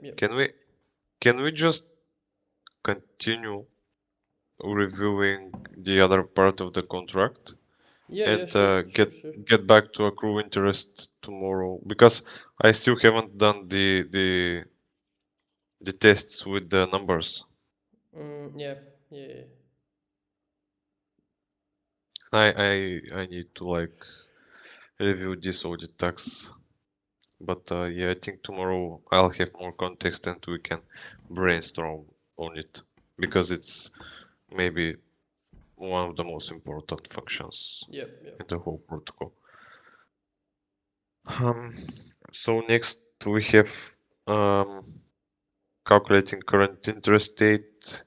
yep. Can we just continue reviewing the other part of the contract Yeah, and sure, sure, sure. get back to accrue interest tomorrow? Because I still haven't done the tests with the numbers. Yeah, yeah, yeah. I need to like review this audit tax. But yeah, I think tomorrow I'll have more context and we can brainstorm on it because it's maybe one of the most important functions Yep, yep. in the whole protocol. Um, so next we have um, calculating current interest rate.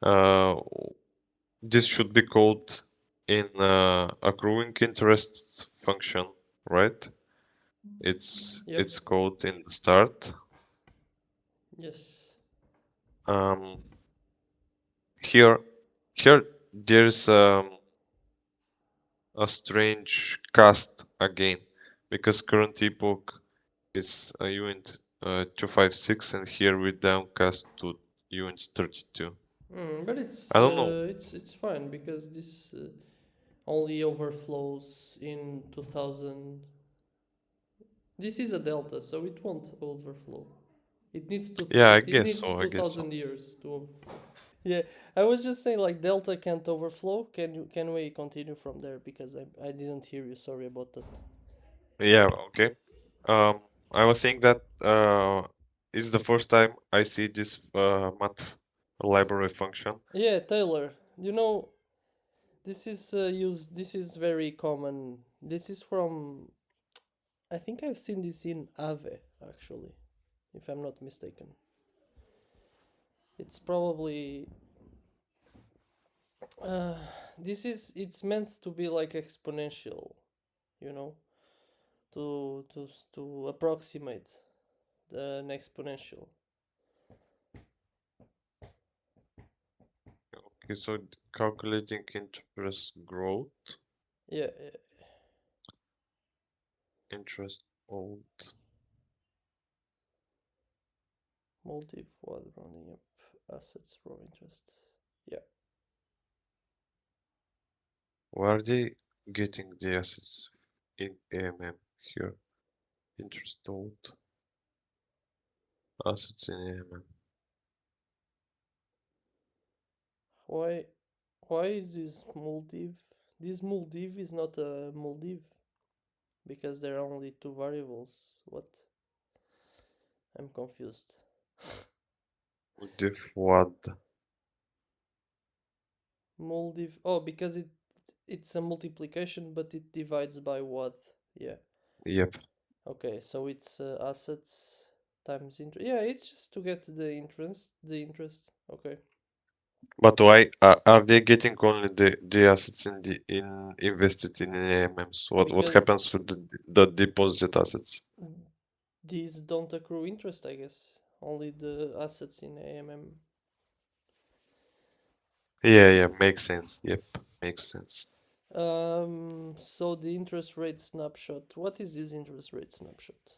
Uh, this should be called in accruing interest function, right? Yep. It's called in the start. Yes. Um, here here there's a strange cast again because current epoch is a unit 256 and here we downcast to unit 32. But I don't know. it's fine because this only overflows in 2000. This is a delta, so it won't overflow. Yeah, It needs I guess so. 2000 years to Yeah, I was just saying like delta can't overflow. Can we continue from there because I didn't hear you. Sorry about that. Yeah, okay. I was saying that it's the first time I see this math library function. Yeah, Taylor. You know this is used. This is very common. This is from. I think I've seen this in Ave actually, if I'm not mistaken. It's probably uh, it's meant to be like exponential, you know, to approximate an exponential. Okay, so calculating interest growth, Yeah, interest old. multi what rounding up assets raw interest. Yeah. Where are they getting the assets in AMM here? Interest old assets in AMM. Why why is this Maldiv? This Maldiv is not a Maldiv because there are only two variables. What? I'm confused. Diff what? Maldiv. Oh, because it's a multiplication, but it divides by what? Yeah. Yep. Okay, so it's assets times interest. Yeah, it's just to get the interest. The interest. Okay. But why are they getting only the assets in the in invested in AMMs? What Because happens to the deposit assets? these don't accrue interest, I guess. Only the assets in AMM. Yeah, yeah, makes sense. Yep, makes sense. So the interest rate snapshot. What is this interest rate snapshot?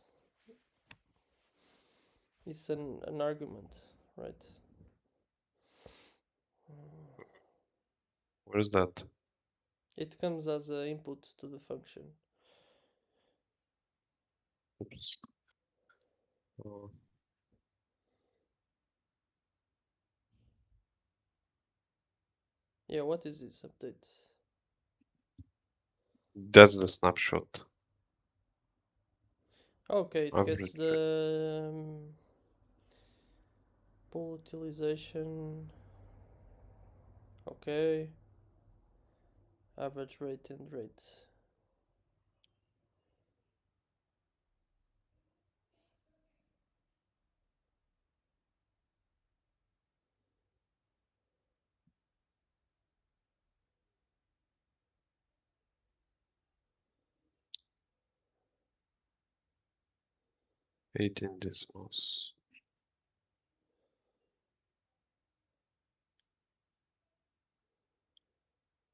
It's an argument, right? Where's that? It comes as an input to the function. Oops. Uh, Yeah, what is this update? that's the snapshot. Okay, it gets Average. the pool utilization. Okay, average rate and rate. 18 decimals.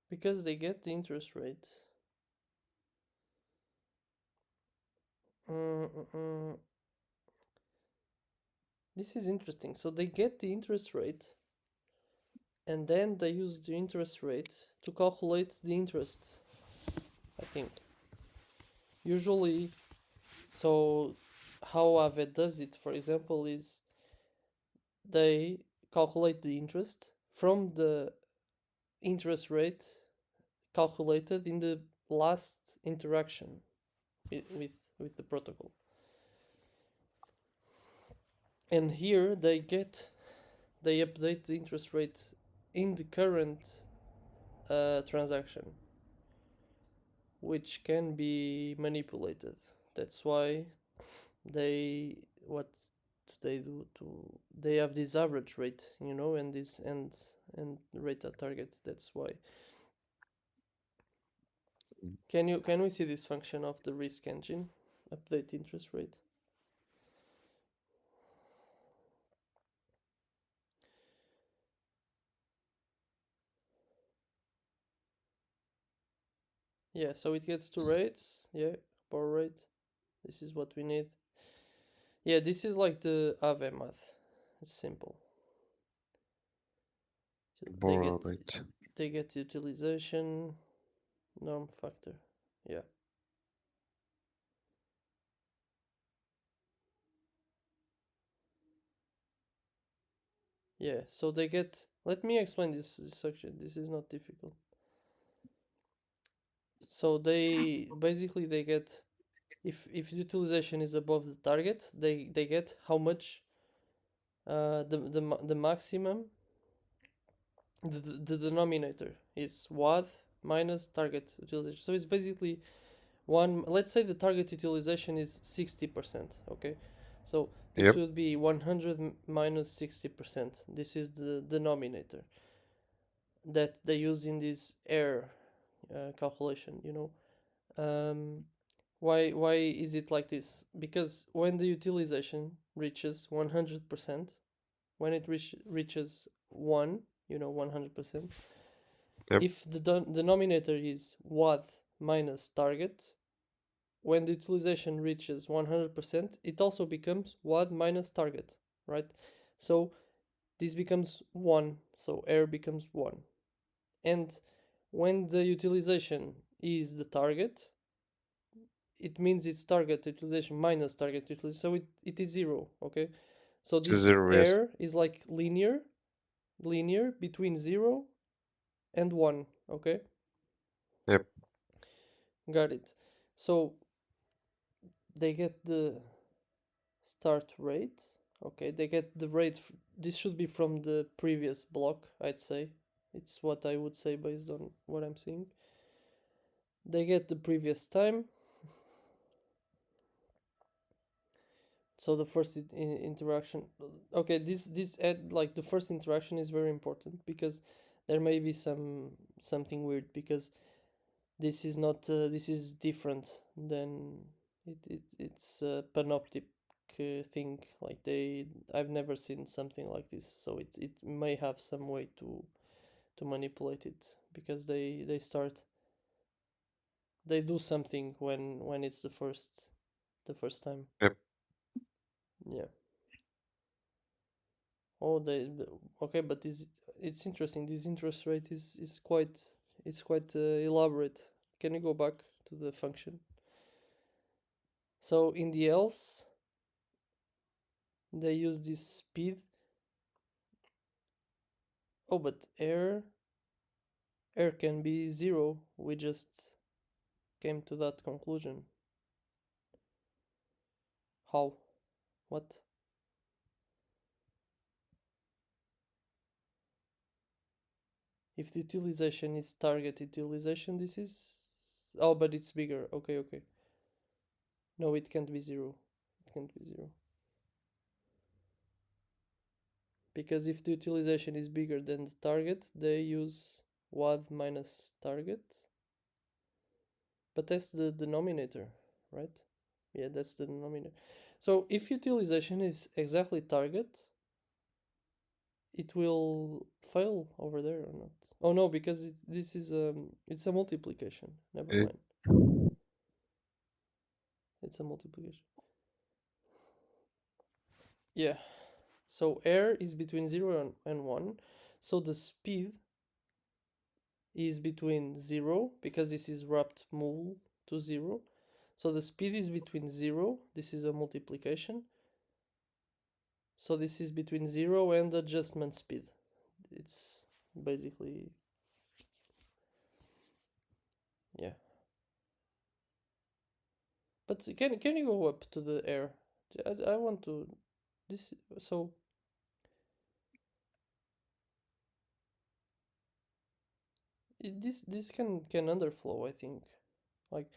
Because they get the interest rate. Mm, mm, mm. this is interesting. So they get the interest rate, and then they use the interest rate to calculate the interest, I think. Usually, so how Aave does it, for example, is they calculate the interest from the interest rate calculated in the last interaction with the protocol. And here they update the interest rate in the current transaction, which can be manipulated. That's why they what they do to they have this average rate, and this and rate at target. That's why. Can we see this function of the risk engine? Update interest rate. Yeah, so it gets two rates. Yeah, bar rate. This is what we need. Yeah, this is like the Aave math. It's simple. So Borrowed. they get utilization, norm factor. Yeah. Yeah, so they get. Let me explain this section. This is not difficult. So they basically they get, if utilization is above the target, they get how much the maximum, the denominator is WAD minus target utilization. So it's basically one. Let's say the target utilization is 60%. Okay, so this Yep. would be 100 minus 60%. This is the denominator that they use in this error calculation. Um, why is it like this? Because when the utilization reaches 100%, when it reaches 1, 100%, Yep. if the denominator is WAD minus target, when the utilization reaches 100%, it also becomes WAD minus target, right? So this becomes 1, so error becomes 1. And when the utilization is the target, it means it's target utilization minus target utilization, so it is 0. Okay, so To this zero. Yes. error is like linear between 0 and 1. Okay, Yep. got it. So they get the start rate. Okay, they get the rate. This should be from the previous block, I'd say. It's what I would say based on what I'm seeing. They get the previous time. So the first interaction. Okay, this like the first interaction is very important, because there may be something weird, because this is not this is different than it's a panoptic thing. Like I've never seen something like this, so it may have some way to manipulate it, because they do something when it's the first time. Yep. Yeah. Oh, okay, but this it's interesting. This interest rate is quite, it's quite elaborate. Can you go back to the function? So in the else, they use this speed. Oh, but air can be 0. We just came to that conclusion. How? What? If the utilization is target utilization, this is. Oh, but it's bigger. Okay, okay. No, it can't be 0. It can't be 0. Because if the utilization is bigger than the target, they use WAD minus target. But that's the denominator, right? Yeah, that's the denominator. So if utilization is exactly target, it will fail over there or not? Oh no, because this is it's a multiplication. Never It, mind. It's a multiplication. Yeah. So air is between 0 and 1. So the speed is between 0, because this is wrapped mul to 0. So the speed is between 0, this is a multiplication. So this is between 0 and adjustment speed. It's basically, yeah. But can you go up to the air? I want to this. So this can underflow, I think. Like,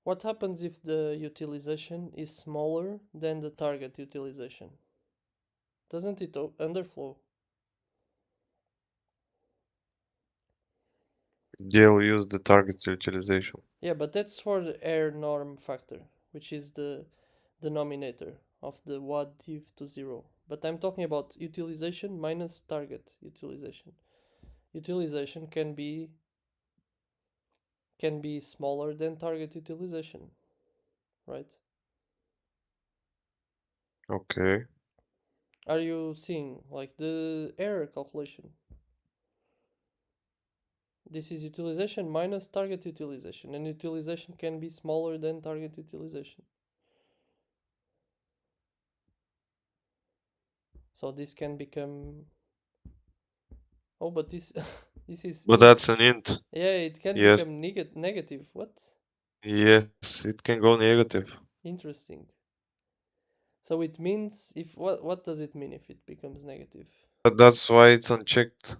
what happens if the utilization is smaller than the target utilization? Doesn't it underflow? They'll use the target utilization. Yeah, but that's for the air norm factor, which is the denominator of the what div to 0. But I'm talking about utilization minus target utilization. Utilization can be smaller than target utilization, right? Okay. Are you seeing like the error calculation? This is utilization minus target utilization, and utilization can be smaller than target utilization. So this can become, oh, but this this is But that's an int. yeah, it can Yes. become negative. What? Yes, it can go negative. Interesting. So it means, if what does it mean if it becomes negative? But that's why it's unchecked.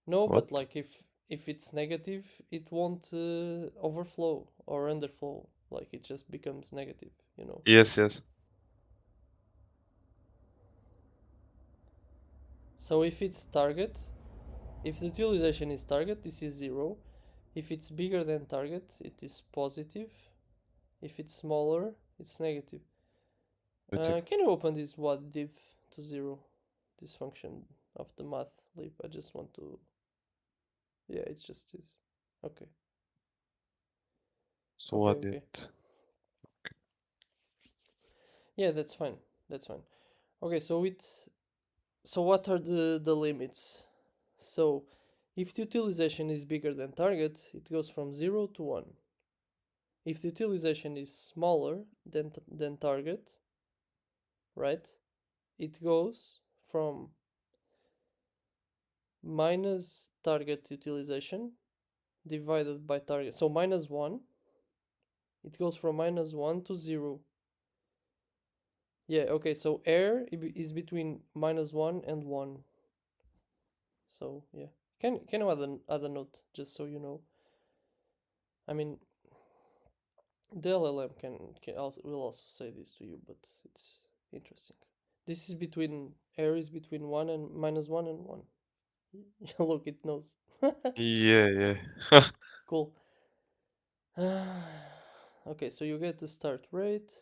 No, but What? like if it's negative, it won't overflow or underflow. Like it just becomes negative, you know. Yes, yes. So if it's target, if the utilization is target, this is 0. If it's bigger than target, it is positive. If it's smaller, it's negative. Negative. Can you open this what div to 0? This function of the math lib. I just want to. Yeah, it's just this. Okay. So Okay. what Okay. it? Yeah, that's fine. That's fine. Okay. So what are the limits? So if the utilization is bigger than target, it goes from 0 to 1. If the utilization is smaller than target, right, it goes from minus target utilization divided by target. So minus 1, it goes from minus 1 to 0. Yeah, okay, so air is between minus 1 and 1. So, yeah. Can you add a note, just so you know? I mean, the LLM will also say this to you, but it's interesting. This is between air is between 1 and minus 1 and 1. Look, it knows. Yeah, yeah. Cool. Okay, so you get the start rate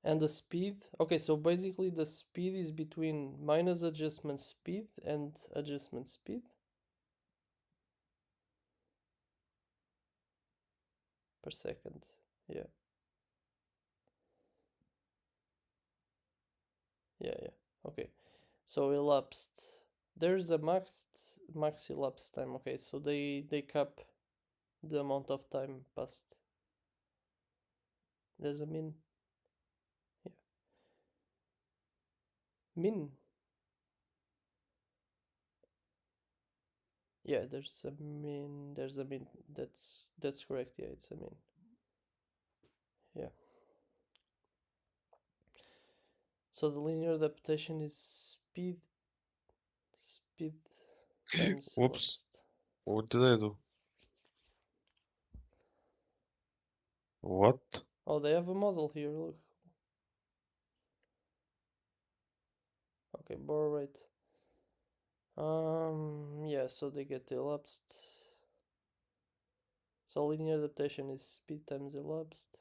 and the speed. Okay, so basically the speed is between minus adjustment speed and adjustment speed per second. Yeah, yeah, yeah. Okay, so elapsed. There's a max elapsed time. Okay, so they cap the amount of time passed. There's a min. Yeah, min. Yeah, there's a min. There's a min. That's correct. Yeah, it's a min. Yeah. So the linear adaptation is speed times Whoops. elapsed. What did I do? What? Oh, they have a model here. Look. Okay, borrow rate. Yeah, so they get elapsed. So linear adaptation is speed times elapsed.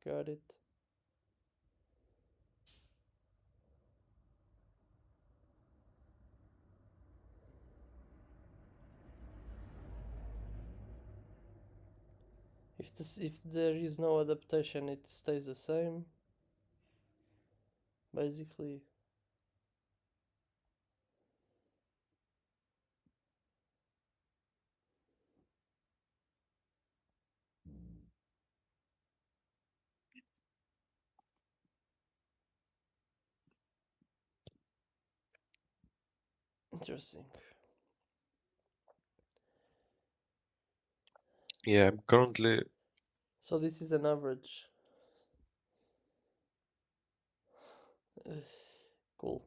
Got it. If there is no adaptation, it stays the same. basically. Interesting. Yeah, I'm currently. So this is an average. Cool.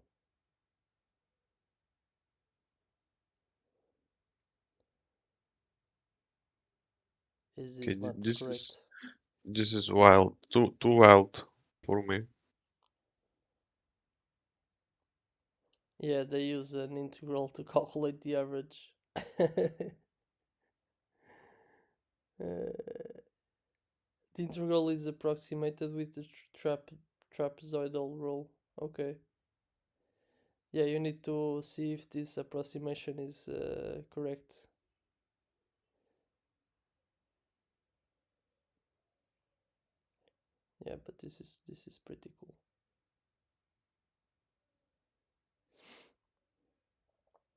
Is Okay, this math this is correct? wild, too wild for me. Yeah, they use an integral to calculate the average. The integral is approximated with the trapezoidal rule. Okay. Yeah, you need to see if this approximation is correct. Yeah, but this is pretty cool.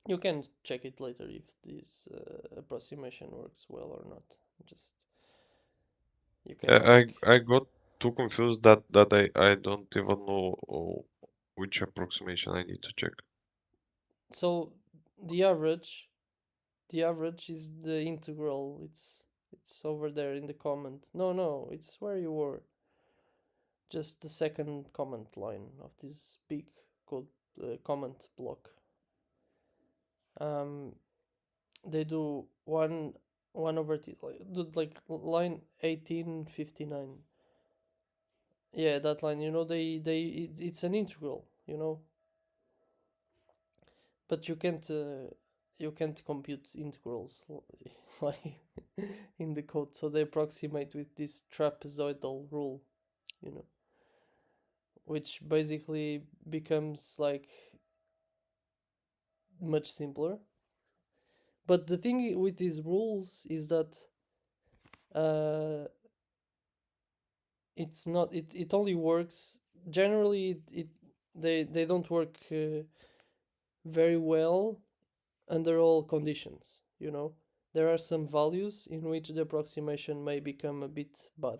You can check it later if this approximation works well or not. Just you can ask. I got too confused that I don't even know which approximation I need to check. So the average, the average is the integral. It's over there in the comment. No, no, it's where you were. Just the second comment line of this big code comment block. Um, they do one over t like line 1859. Yeah, that line. It's an integral. But you can't compute integrals like in the code, so they approximate with this trapezoidal rule, you know, which basically becomes like much simpler. But the thing with these rules is that uh, it's not it only works generally. They don't work very well under all conditions. There are some values in which the approximation may become a bit bad.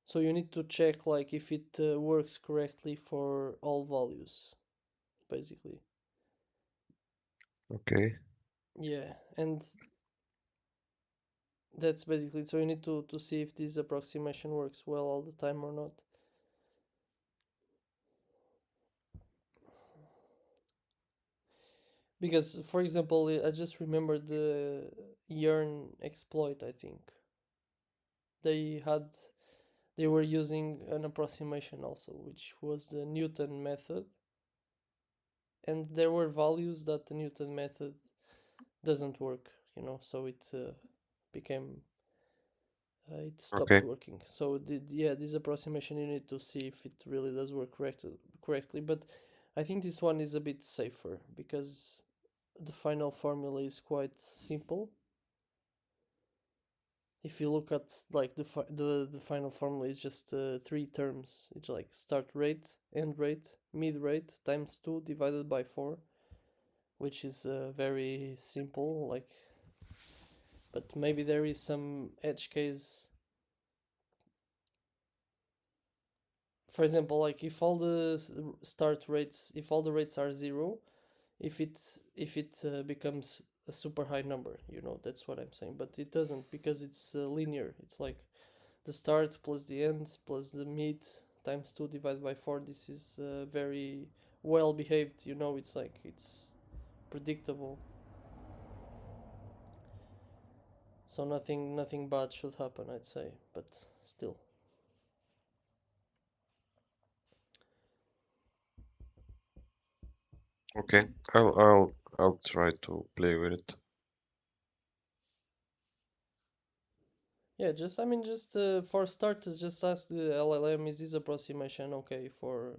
So you need to check like if it works correctly for all values, basically. Okay, Yeah, and that's basically it. So you need to see if this approximation works well all the time or not. Because, for example, I just remembered the Yearn exploit. I think they had they were using an approximation also, which was the Newton method, and there were values that the Newton method doesn't work. So became it stopped okay, working. So yeah, this approximation you need to see if it really does work correctly. But I think this one is a bit safer because the final formula is quite simple. If you look at like the final formula is just three terms. It's like start rate, end rate, mid rate times 2 divided by 4, which is very simple. Like, but maybe there is some edge case. For example, like if all the rates are 0, if it becomes a super high number, that's what I'm saying. But it doesn't, because it's linear. It's like the start plus the end plus the mid times 2 divided by 4. This is very well behaved. It's like it's predictable. So nothing bad should happen, I'd say. But still. okay. I'll try to play with it. Yeah, just for starters, just ask the LLM, is this approximation okay for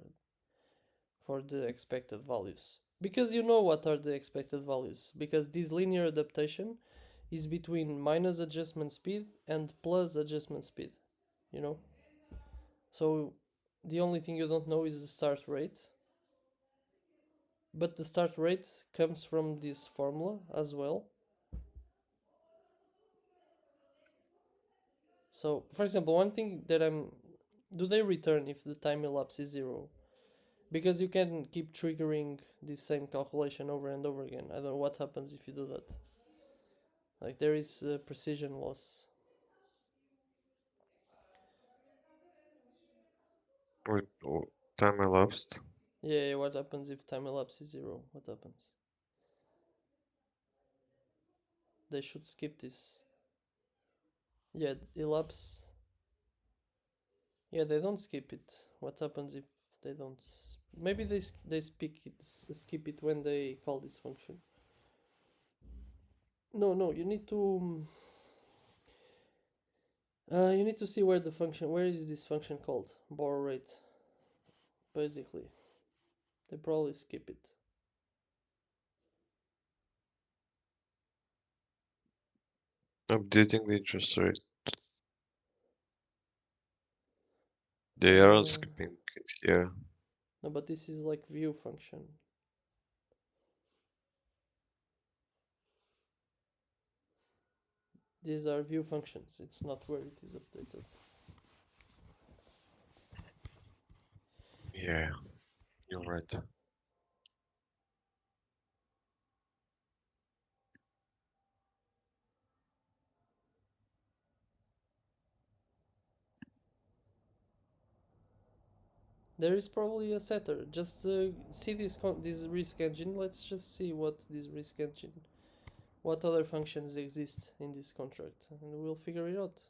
the expected values? Because you know what are the expected values. Because this linear adaptation is between minus adjustment speed and plus adjustment speed. You know, so the only thing you don't know is the start rate, but the start rate comes from this formula as well. So, for example, one thing that I'm, do they return if the time elapse is zero? Because you can keep triggering the same calculation over and over again. I don't know what happens if you do that. Like there is precision loss. Wait, time elapsed. Yeah, what happens if time elapse is zero? What happens? They should skip this. Yeah, elapse. Yeah, they don't skip it. What happens if they don't? Maybe they speak it, skip it when they call this function. No, no, you need to see where the function, where is this function called? Borrow rate, basically. They probably skip it. Updating the interest rate. They aren't Uh, skipping it here. no, but this is like view function. These are view functions. It's not where it is updated. Yeah, you're right. There is probably a setter. Just see this risk engine. Let's just see what this risk engine, what other functions exist in this contract, and we'll figure it out.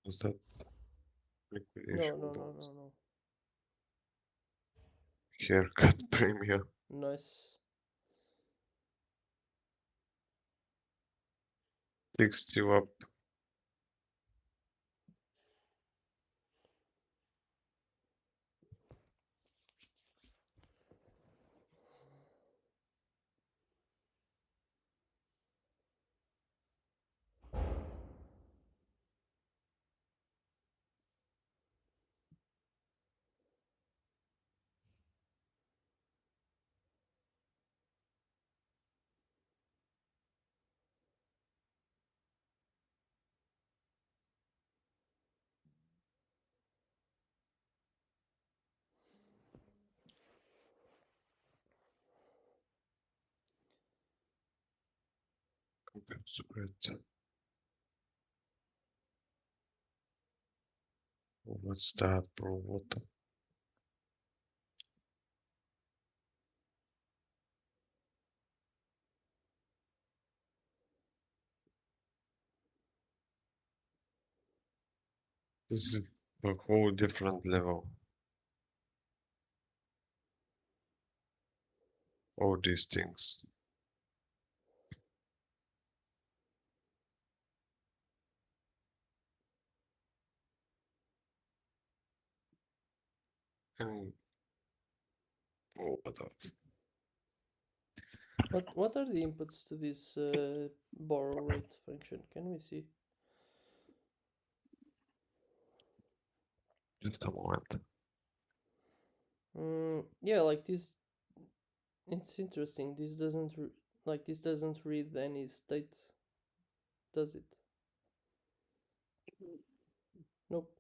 Is that No, liquidation no, no, bonus? no, no. Haircut premium. Nice. Fixed you up. Compared to spread. Oh, what's that, bro? What the? This is a whole different level. All these things. And oh, what the? What are the inputs to this borrow rate function? Can we see? Just a moment. Yeah, like this. It's interesting. This doesn't read any state, does it? Nope.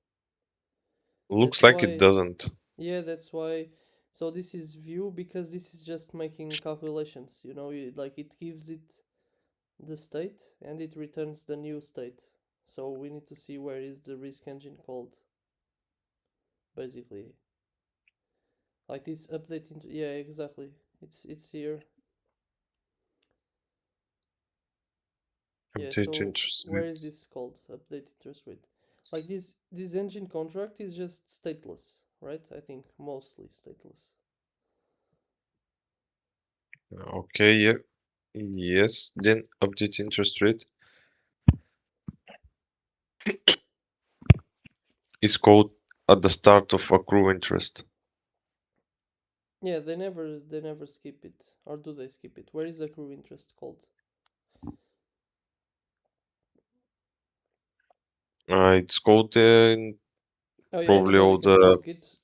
Looks That's like it why. doesn't. Yeah, that's why. So this is view because this is just making calculations. Like it gives it the state and it returns the new state. So we need to see where is the risk engine called. Basically, like this update into, yeah, exactly. It's here. Yeah. Update So interest where is rate. this called? Update interest rate. Like this engine contract is just stateless, right? I think mostly stateless. Okay, yeah. Yes, then update interest rate is called at the start of accrue interest. Yeah, they never skip it, or do they skip it? Where is accrued interest called? It's called in Oh yeah, probably anybody all can call the. it.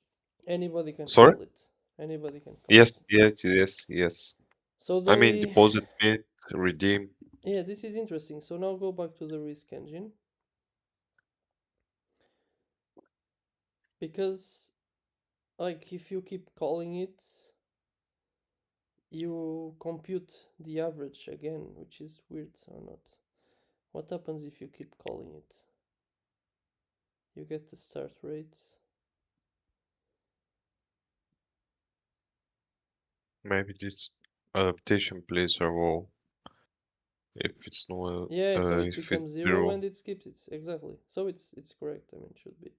Anybody can Sorry? call it. Anybody can call Yes, it. yes, yes, yes. So I mean they, deposit, mint, redeem. yeah, this is interesting. So now go back to the risk engine, because like if you keep calling it, you compute the average again, which is weird or not. What happens if you keep calling it? You get the start rate. Maybe this adaptation plays a role if it's no Yeah, so it if it's becomes zero zero. and it skips it. Exactly. So it's correct. I mean, it should be.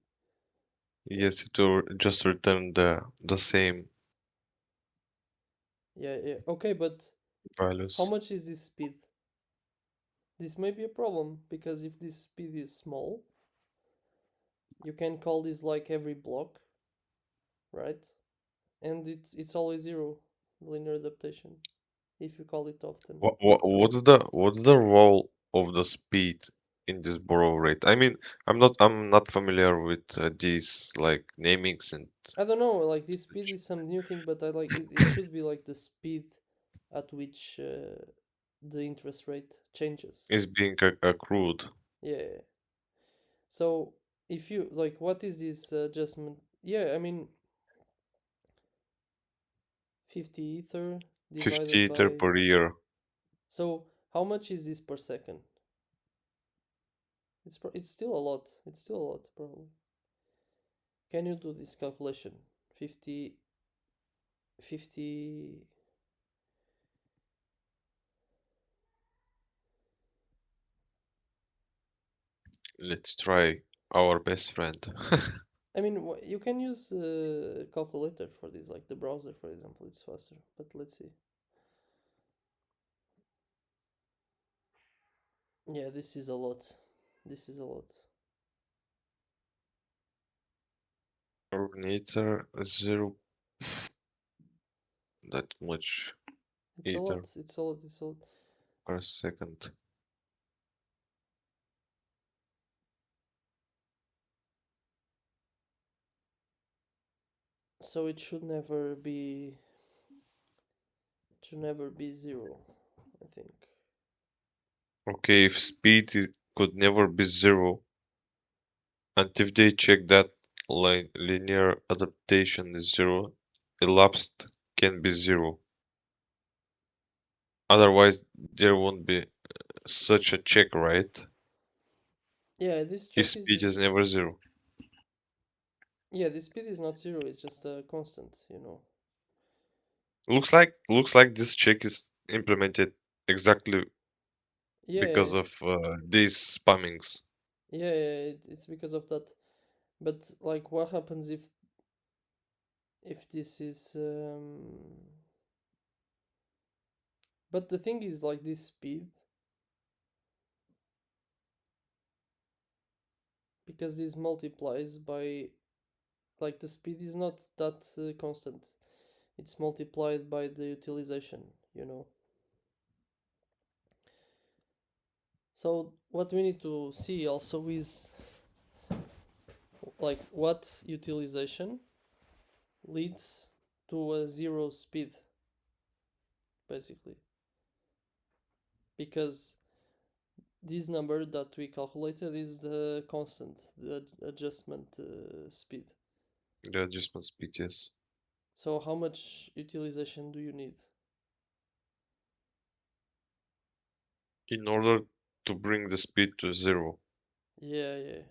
Yeah. Yes, it will just return the same Yeah, yeah. Okay, but how values. much is this speed? This may be a problem because if this speed is small, you can call this like every block, right? And it's always zero, linear adaptation, if you call it often. What's the role of the speed in this borrow rate? I mean, I'm not familiar with these like namings and I don't know, like this speed such. is some new thing, but I like it. It should be like the speed at which the interest rate changes. Is being accrued. Yeah. Yeah, yeah. So if you like, what is this adjustment? Yeah, I mean, 50 ether 50 divided ether by. per year. So how much is this per second? It's still a lot. It's still a lot, probably. Can you do this calculation? 50, 50. Let's try our best friend. I mean, you can use calculator for this, like the browser, for example. It's faster. But let's see. Yeah, this is a lot. This is a lot. Ether zero that much It's a ether lot. It's a lot. It's a lot. per second. So it should never be. It should never be zero, I think. Okay, if could never be zero, and if they check that linear adaptation is zero, elapsed can be zero. Otherwise, there won't be such a check, right? Yeah, this If check speed is is. never zero. Yeah, the speed is not zero. It's just a constant. Looks like this check is implemented exactly because Yeah, of these spammings. yeah, yeah. It's because of that. But like, what happens if this is? But the thing is, like, this speed, because this multiplies by, like, the speed is not that constant. It's multiplied by the utilization. So what we need to see also is like what utilization leads to a zero speed, basically, because this number that we calculated is the constant, the adjustment speed. The adjustment speed, yes. So how much utilization do you need? In order to bring the speed to zero. Yeah, yeah.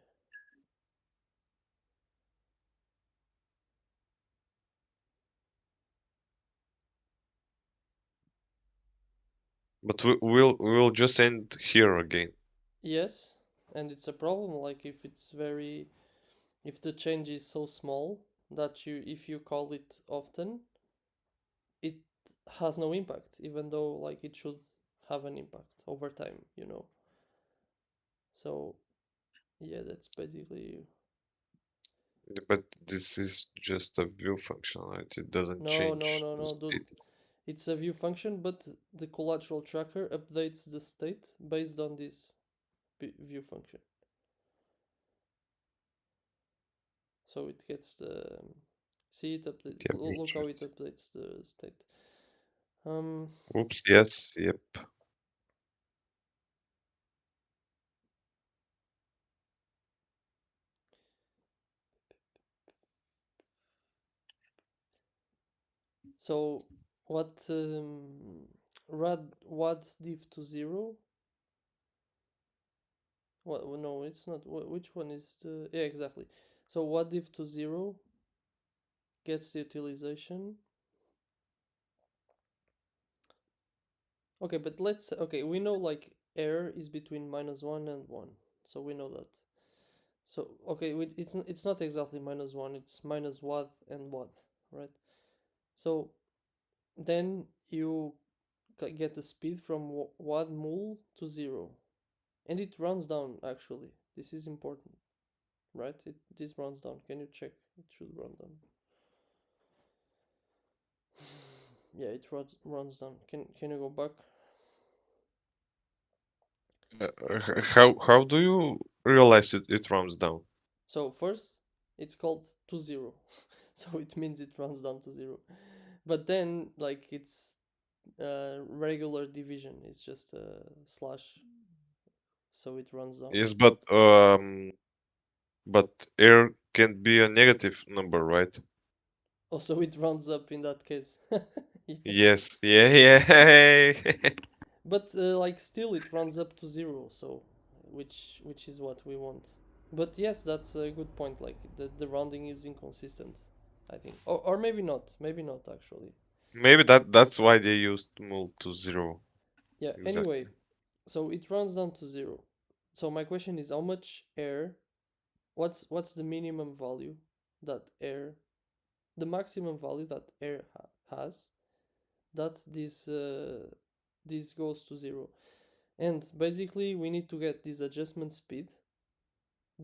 But we'll just end here again. Yes, and it's a problem, like if the change is so small that if you call it often, it has no impact, even though like it should have an impact over time, you know. So yeah, that's basically. But this is just a view function, right? It doesn't No, no, change no, the no, dude. speed. It's a view function, but the collateral tracker updates the state based on this view function. So it gets the see it update. Yeah, me Look too. how it updates the state. Um. Oops, yes, yep. So what rad wad div to zero. What? No, it's not. Which one is the? Yeah, exactly. So wad div to zero gets the utilization. Okay, but let's. Okay, we know like error is between -1 and 1, so we know that. So okay, it's not exactly -1. It's minus wad and wad, right? So then you get the speed from wad mul to zero, and it runs down. Actually, this is important, right? This runs down. Can you check? It should run down. Yeah, it runs down. Can you go back? How do you realize it runs down? So first, it's called to zero, so it means it runs down to zero. But then, like it's regular division. It's just a slash, so it runs down. Yes, but error can be a negative number, right? Also, it runs up in that case. Yeah. Yes, yeah, yeah. But like still, it runs up to zero. So, which is what we want. But yes, that's a good point. Like the rounding is inconsistent, I think, or maybe not. Maybe not actually. Maybe that's why they used mul to zero. Yeah. Anyway, Exactly. so it runs down to zero. So my question is, how much air? What's the minimum value that air, the maximum value that air has, that this goes to zero? And basically, we need to get this adjustment speed.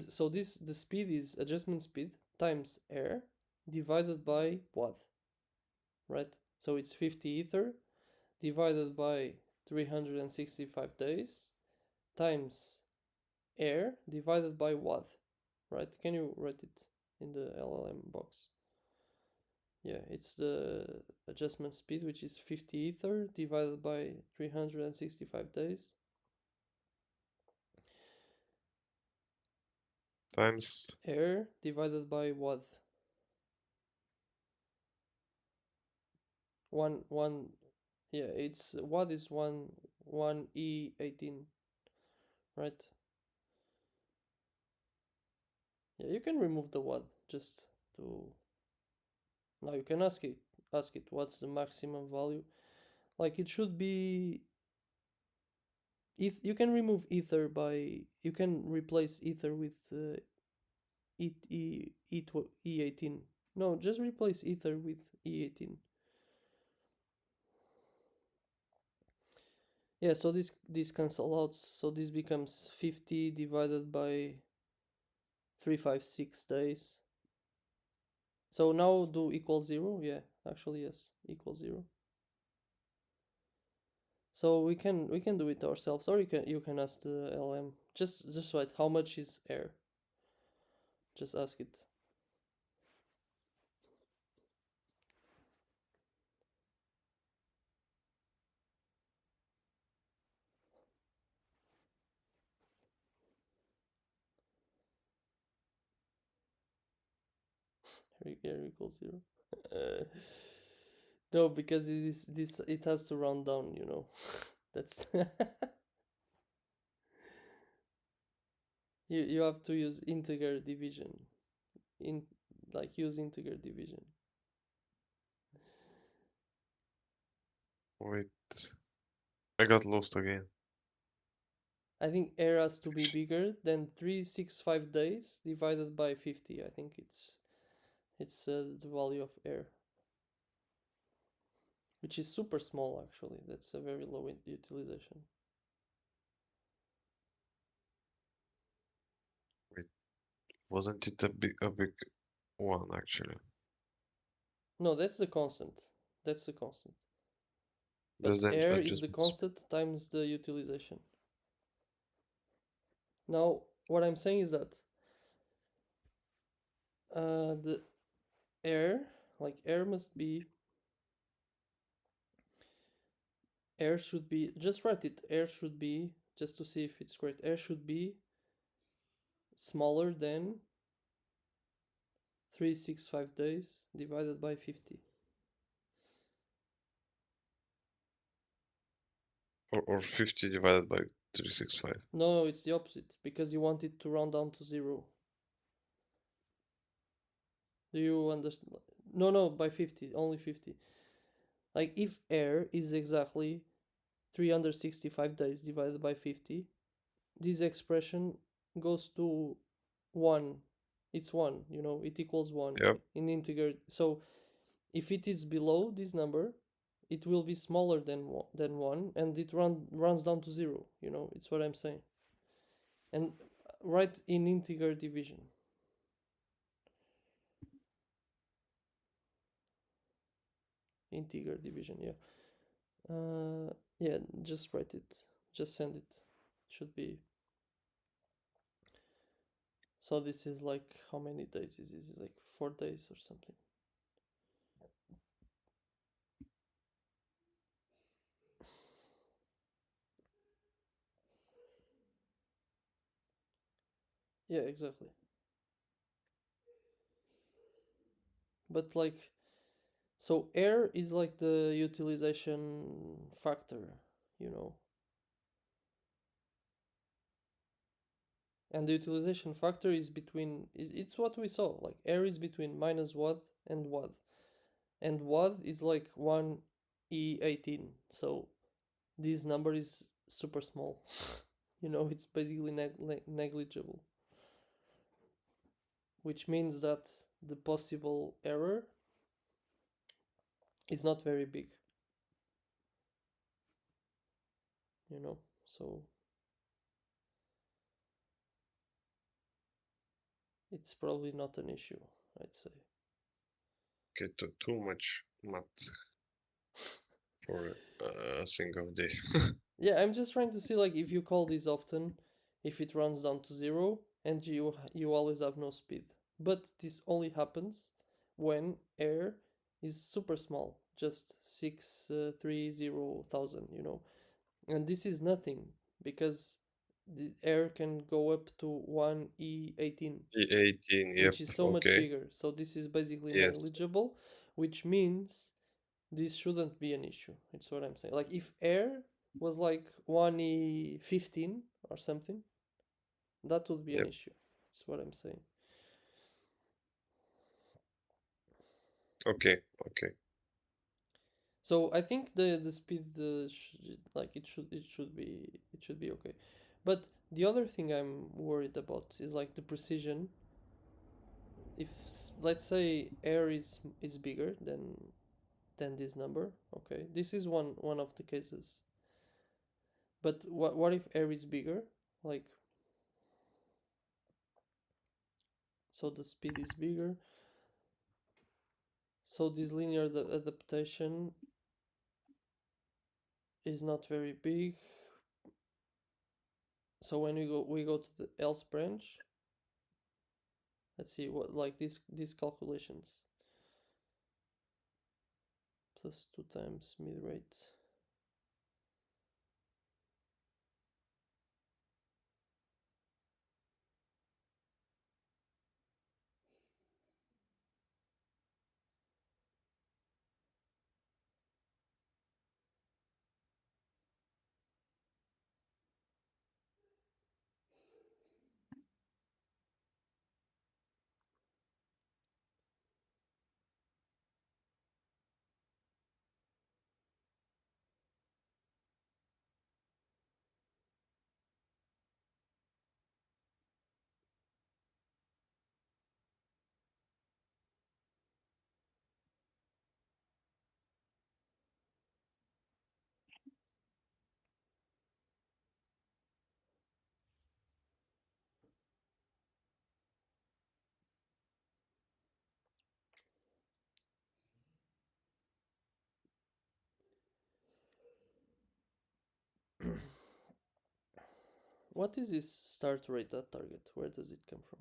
So this the speed is adjustment speed times air divided by what, right? So it's 50 ether divided by 365 days times air divided by what, right? Can you write it in the LLM box? Yeah, it's the adjustment speed, which is 50 ether divided by 365 days. Times Air divided by what? One. Yeah, it's what is one E18, right? Yeah, you can remove the what just to. Now you can ask it what's the maximum value. Like it should be. If you can remove ether by, you can replace ether with E18. No, just replace ether with E18. Yeah, so this cancel out. So this becomes 50 divided by 356 days. So now do equal 0. Yeah, actually yes, equal 0. So we can do it ourselves, or you can ask the LM. Just write how much is air. Just ask it. Air equals 0. No, because it has to round down. That's you have to use integer division. In like use integer division. wait, I got lost again. I think air has to be bigger than 365 days divided by 50. I think it's the value of air. which is super small actually. That's a very low utilization. Wait, wasn't it a big one actually? No, that's the constant. That's the constant. Does But then air is the adjustments constant times the utilization. Now, what I'm saying is that the air, like air should be, just write it, air should be, just to see if it's correct, air should be smaller than 365 days divided by 50. or 50 divided by 365? No, it's the opposite, because you want it to round down to zero. Do you understand? No, no, by 50, only 50. Like if air is exactly 365 days divided by 50, this expression goes to 1. It's 1, it equals 1 Yep. in integer. So if it is below this number, it will be smaller than 1, and it runs down to 0. It's what I'm saying. And write in integer division. Integer division, yeah. Yeah, just write it. Just send it. Should be. So this is like, how many days is this? It's like 4 days or something. Yeah, exactly. But like, so air is like the utilization factor, you know. And the utilization factor is between, it's what we saw. Like air is between minus watt and watt. And watt is like 1e18. So this number is super small. It's basically negligible, which means that the possible error is not very big, so it's probably not an issue, I'd say. Okay, too much math for a single day. Yeah, I'm just trying to see, like, if you call this often, if it runs down to zero and you always have no speed. But this only happens when air is super small, just 630,000, and this is nothing because the air can go up to 1e18, 18, yep, which is so much okay. bigger. So this is basically Yes, negligible, which means this shouldn't be an issue. It's what I'm saying. Like if air was like 1e15 or something, that would be an yep. issue. That's what I'm saying. Okay, okay. So I think the speed, like it should be okay. But the other thing I'm worried about is like the precision. If let's say air is bigger than this number, okay, this is one of the cases. But what if air is bigger? Like, so the speed is bigger. So this linear adaptation is not very big. So when we go to the else branch, let's see what, like, these calculations, plus 2 times mid rate. what is this start rate at target? Where does it come from?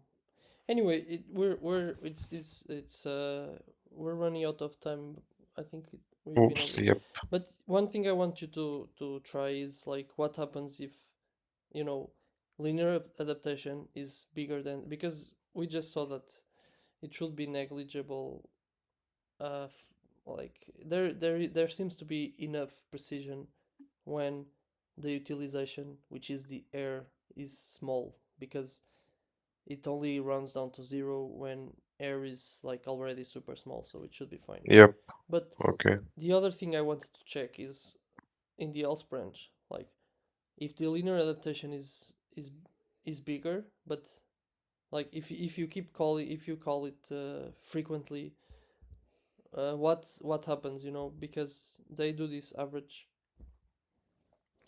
Anyway, we're it's we're running out of time. I think we've been Oops, over. yep. But one thing I want you to try is like what happens if, you know, linear adaptation is bigger than, because we just saw that it should be negligible. Like there seems to be enough precision when the utilization, which is the air, is small, because it only runs down to zero when air is like already super small, so it should be fine. Yep. But Okay. the other thing I wanted to check is in the else branch, like if the linear adaptation is bigger, but like if you keep calling, if you call it frequently, what happens, you know, because they do this average,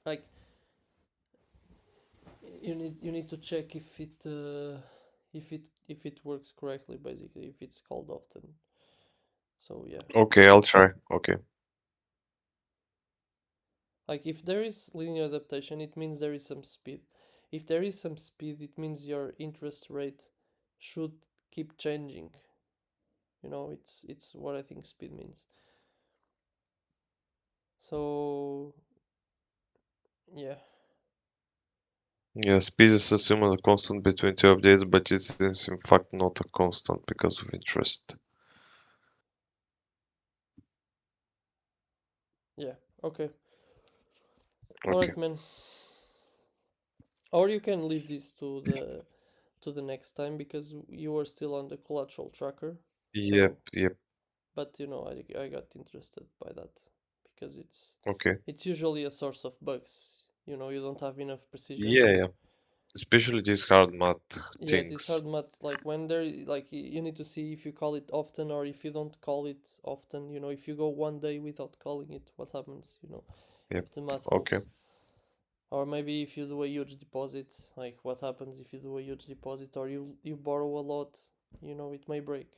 like you need to check if it works correctly, basically, if it's called often. So yeah, Okay, I'll try. Okay. like if there is linear adaptation, it means there is some speed. If there is some speed, it means your interest rate should keep changing. You know, it's what I think speed means. So yeah, Yeah, speed is assumed as a constant between two updates, but it is in fact not a constant because of interest. yeah, okay, all Okay. right, man. Or you can leave this to the next time, because you are still on the collateral tracker. Yep, So, yep. but you know, I got interested by that because Okay. it's usually a source of bugs. You know, you don't have enough precision. Yeah, yeah. Especially these hard math Yeah, this things. hard math, like when there, like you need to see if you call it often or if you don't call it often. You know, if you go one day without calling it, what happens? You know, Yep. if the math Okay. holds. Or maybe if you do a huge deposit, like what happens if you do a huge deposit or you borrow a lot, you know, it may break.